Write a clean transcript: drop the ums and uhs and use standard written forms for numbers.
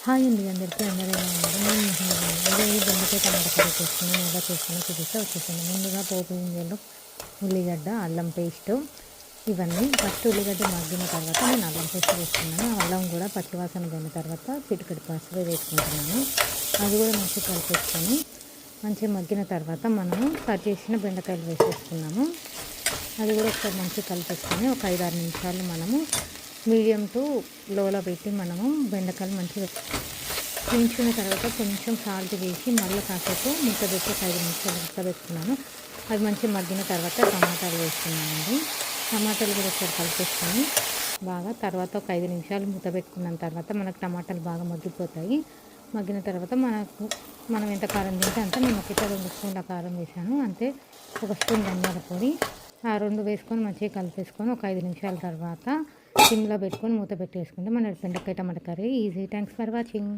Hi అండి అందరికీ అందరూ ఎలా ఉన్నారు? నేను ఈరోజు బెండకాయ టమాటా కర్రీ చేస్తున్నాను. ఎలా చేస్తానో చూపిస్తే వచ్చేసాను. ముందుగా పోపు గింజలు, ఉల్లిగడ్డ, అల్లం పేస్ట్ ఇవన్నీ ఫస్ట్ ఉల్లిగడ్డ మగ్గిన తర్వాత నేను అల్లం పేస్ట్ వేసుకున్నాను. అల్లం కూడా పచ్చివాసన పోయిన తర్వాత చిటికెడు పసుపు వేసుకుంటున్నాను. అది కూడా మంచిగా కలిపేసుకొని మంచిగా మగ్గిన తర్వాత మనము కట్ చేసిన బెండకాయలు వేసేసుకున్నాము. అది కూడా ఒకసారి మంచిగా కలిపేసుకొని ఒక 5-6 నిమిషాలు మనము మీడియం టు లోలో పెట్టి మనము బెండకాయలు మంచిగా వేయించుకున్న తర్వాత కొంచెం సాల్ట్ వేసి మళ్ళీ కాసేపు మూత పెట్టి ఒక 5 నిమిషాలు ఉడకబెట్టుకున్నాను. అది మంచిగా మగ్గిన తర్వాత టమాటాలు వేసుకున్నానండి. టమాటాలు కూడా ఒకసారి కలిపేసుకొని బాగా తర్వాత ఒక 5 నిమిషాలు మూత పెట్టుకున్న తర్వాత మనకు టమాటాలు బాగా మగ్గిపోతాయి. మగ్గిన తర్వాత మనం ఎంత కారం తింటే అంత నేను ఒకటే 2 స్పూన్ల కారం వేసాను. అంతే, 1 స్పూన్ ధనియాల పొడి, ఆ 2 వేసుకొని మంచిగా కలిపేసుకొని ఒక 5 నిమిషాల తర్వాత సిమ్లో పెట్టుకొని మూత పెట్టేసుకుంటే మన బెండకాయ tomato curry easy. Thanks for watching.